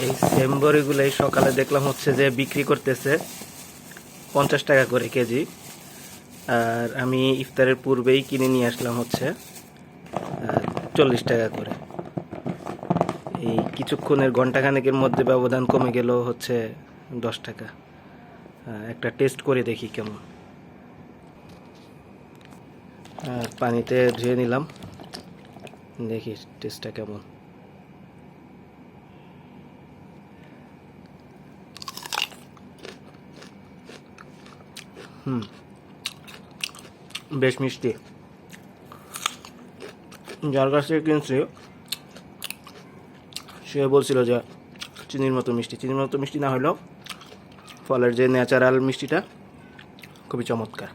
এই সেম বড়িগুলোই সকালে দেখলাম হচ্ছে যে বিক্রি করতেছে 50 টাকা করে কেজি। আর আমি ইফতারের পূর্বেই কিনে নিয়ে আসলাম হচ্ছে 40 টাকা করে। এই কিছুক্ষণের ঘন্টাখানেকের মধ্যে ব্যবধান কমে গেল হচ্ছে 10 টাকা। একটা টেস্ট করে দেখি কেমন। পানিতে ধুয়ে নিলাম, দেখি টেস্টটা কেমন। বেশ মিষ্টি। যার কাছ থেকে কিনছি সে বলছিল যে চিনির মতো মিষ্টি না হলেও ফলের যে ন্যাচারাল মিষ্টিটা খুবই চমৎকার।